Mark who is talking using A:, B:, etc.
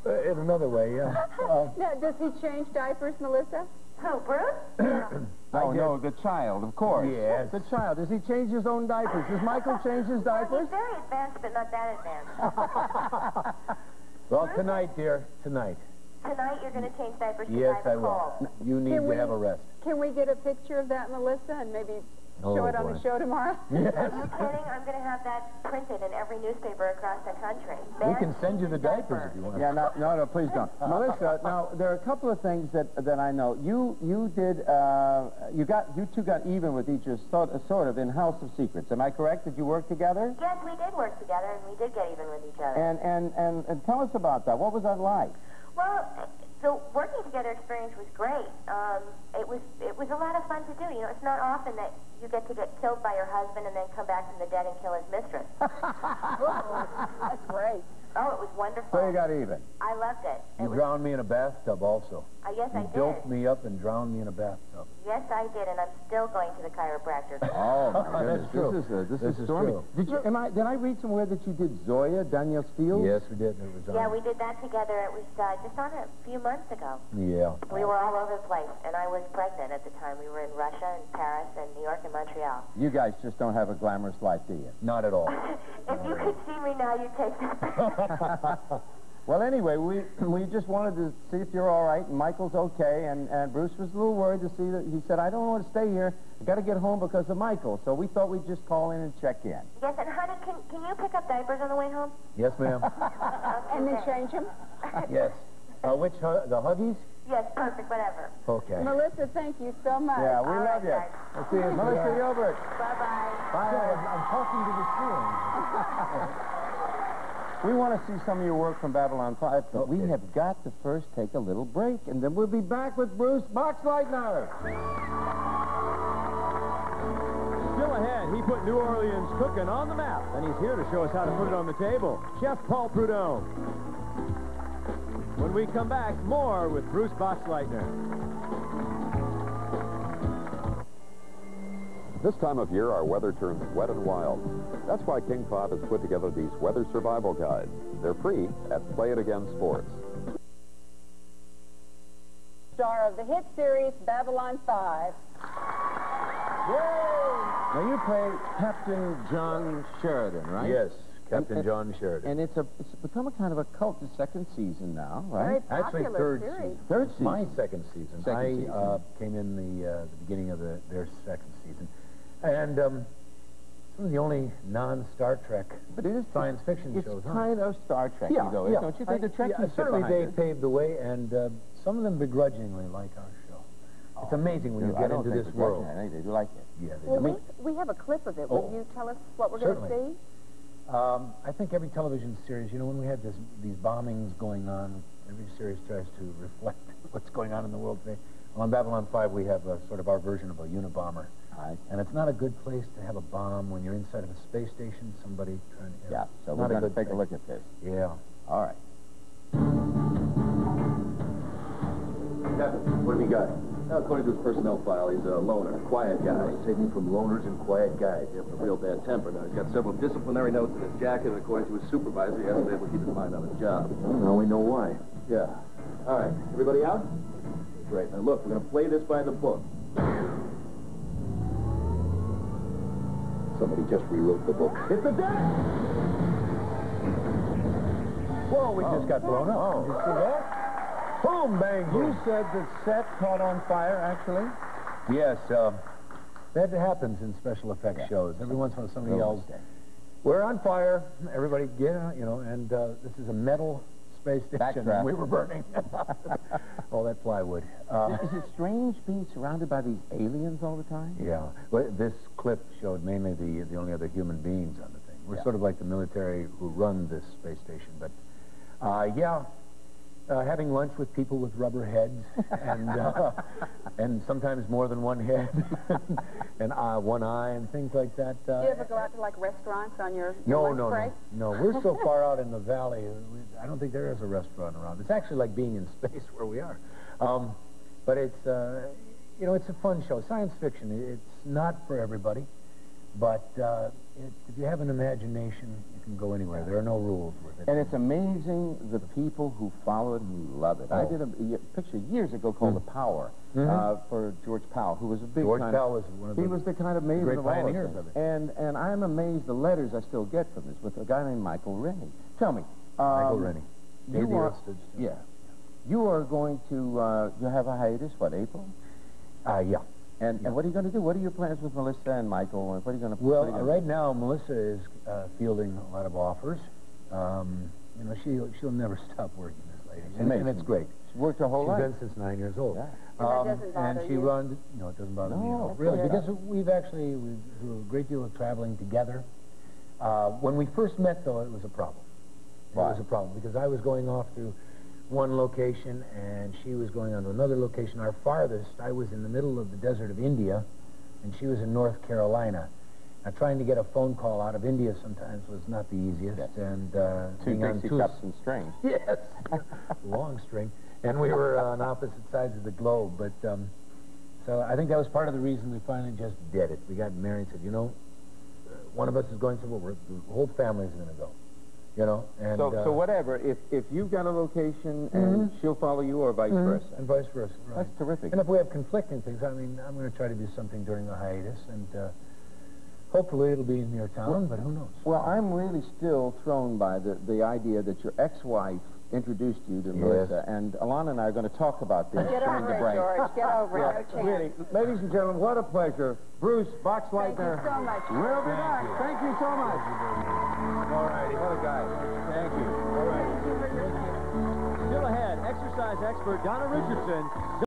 A: In another way, yeah.
B: Now, does he change diapers, Melissa?
C: Who, Bruce?
D: No, the child, of course.
A: Yes.
D: The child. Does he change his own diapers? Does Michael change his diapers?
C: He's very advanced, but not that advanced.
A: Well, tonight, dear, tonight.
C: Tonight you're going to change diapers to
A: Yes, I
C: Private
A: will.
C: Cole.
A: You need to have a rest.
B: Can we get a picture of that, Melissa, and maybe show it on the show tomorrow?
A: Yes.
C: Are you kidding? I'm going to have that printed in every newspaper across the country.
A: We can send you the diapers if you want.
D: Yeah, no, please don't. Melissa, now, there are a couple of things that I know. You two got even with each other sort of in House of Secrets. Am I correct? Did you work together?
C: Yes, we did work together, and we did get even with each other.
D: And tell us about that. What was that like?
C: Well, the working together experience was great. It was a lot of fun to do. You know, it's not often that you get to get killed by your husband and then come back from the dead and kill his mistress.
B: That's great.
C: Oh, it was wonderful.
D: So you got even.
C: I loved it.
A: You drowned me in a bathtub also.
C: Yes, I did.
A: You built me up and drowned me in a bathtub.
C: Yes, I did, and I'm still going to the chiropractor.
D: Oh, my goodness.
A: That's true.
D: This is stormy.
A: True.
D: Did I read somewhere that you did Zoya, Danielle Steele?
A: Yes, we did. It was
C: Yeah, we did that together. It was just on a few months ago.
A: Yeah.
C: We were all over the place, and I was pregnant at the time. We were in Russia and Paris and New York and Montreal.
D: You guys just don't have a glamorous life, do you?
A: Not at all.
C: If you could see me now, you'd take this.
D: Well, anyway, we just wanted to see if you're all right, and Michael's okay, and Bruce was a little worried to see that he said, I don't want to stay here. I got to get home because of Michael. So we thought we'd just call in and check in.
C: Yes, and honey, can you pick up diapers on the way home?
A: Yes, ma'am.
B: And then change them?
A: Yes. The Huggies?
C: Yes, perfect, whatever.
A: Okay.
B: Melissa, thank you so much.
D: Yeah, we love you.
C: guys.
D: We'll see you. Melissa Gilbert.
C: Bye-bye.
D: Bye.
A: I'm talking to the ceiling.
D: We want to see some of your work from Babylon 5, but we have got to first take a little break, and then we'll be back with Bruce Boxleitner.
E: Still ahead, he put New Orleans cooking on the map, and he's here to show us how to put it on the table. Chef Paul Prudhomme. When we come back, more with Bruce Boxleitner.
F: This time of year, our weather turns wet and wild. That's why King 5 has put together these weather survival guides. They're free at Play It Again Sports.
B: Star of the hit series Babylon 5.
D: Yay! Now, you play Captain John Sheridan, right?
A: Yes, Captain John Sheridan.
D: And it's become a kind of a cult, the second season now, right?
B: Very
A: Actually,
B: popular
A: third
B: series.
A: season.
D: Third season.
A: My second season.
D: Second season.
A: I came in the beginning of their second season. And some of the only non-Star Trek science fiction shows.
D: It's kind of Star Trek, though, don't you think? The Trekkies
A: certainly they paved the way, and some of them begrudgingly like our show. It's amazing when you get into this world.
D: I think they do like it.
A: Yeah, they
B: Well,
A: do.
B: we have a clip of it. Will you tell us what we're going to see?
A: I think every television series, you know, when we have these bombings going on, every series tries to reflect what's going on in the world today. Well, on Babylon 5, we have sort of our version of a Unabomber. And it's not a good place to have a bomb when you're inside of a space station, somebody trying to...
D: Yeah, so we're going to take a look at this.
A: Yeah.
D: All right.
G: Captain, what have you got? According to his personnel file, he's a loner, a quiet guy. Saving from loners and quiet guys. Yeah, with a real bad temper. Now, he's got several disciplinary notes in his jacket, and according to his supervisor, he hasn't been able to keep his mind on his job.
A: Well, now we know why.
G: Yeah. All right, everybody out? Great. Now, look, we're going to play this by the book. Somebody just rewrote the book.
A: It's a death! Whoa, we just got blown up. Did you see that? Boom, bang, boom.
D: You said the set caught on fire, actually?
A: Yes, that happens in special effects shows. Every once in a while somebody yells, we're on fire, everybody get out, you know, and this is a metal space station, and we were burning. All that plywood.
D: Is it strange being surrounded by these aliens all the time?
A: Yeah. Well, this clip showed mainly the only other human beings on the thing. We're sort of like the military who run this space station. But, having lunch with people with rubber heads and sometimes more than one head and one eye and things like that.
B: Do you ever go out to, like, restaurants on your
A: No.
B: break?
A: No, we're so far out in the valley, I don't think there is a restaurant around. It's actually like being in space where we are. But it's, you know, it's a fun show. Science fiction, it's not for everybody. But if you have an imagination, you can go anywhere. There are no rules with it.
D: And it's amazing the people who follow it, who love it. I did a picture years ago called The Power for George Powell, who was a big
A: George Powell was one of the
D: He was the kind of maven
A: great
D: of all
A: pioneers
D: of
A: of it.
D: And I'm amazed the letters I still get from this with a guy named Michael Rennie. Tell me.
A: Michael Rennie.
D: You are, you are going to you have a hiatus, what, April?
A: Yeah.
D: And what are you going to do? What are your plans with Melissa and Michael? And what are you going to?
A: Well, right now Melissa is fielding a lot of offers. You know, she'll never stop working, this lady, and it's great.
D: She's worked her whole life.
A: She's been since 9 years old.
D: Yeah.
B: And that doesn't bother
A: and she
B: you?
A: runs. No, it doesn't bother me at all.
B: That's
A: Really,
B: good.
A: because we do a great deal of traveling together. When we first met, though, it was a problem.
D: Why?
A: It was a problem because I was going off to one location and she was going on to another location. Our farthest, I was in the middle of the desert of India, and she was in North Carolina. Now, trying to get a phone call out of India sometimes was not the easiest.
D: Yes.
A: And
D: Two Dixie cups and string.
A: Yes, long string. And we were on opposite sides of the globe. But so I think that was part of the reason we finally just did it. We got married and said, you know, one of us is going somewhere, the whole family is going to go. You know, and
D: so whatever. If you've got a location and she'll follow you, or vice versa.
A: And vice versa. Right.
D: That's terrific.
A: And if we have conflicting things, I mean, I'm going to try to do something during the hiatus, and hopefully it'll be near town, but who knows?
D: Well, I'm really still thrown by the idea that your ex-wife introduced you to Melissa, and Alana and I are going to talk about this
B: Get
D: during
B: over
D: the
B: it,
D: break.
B: George. Get over it. No chance.
D: Really, ladies and gentlemen, what a pleasure. Bruce Boxleitner.
B: Thank you so much.
D: We'll be back. Thank you so much. All righty, what a guy. Thank you.
B: Thank you for your time.
E: Still ahead, exercise expert Donna Richardson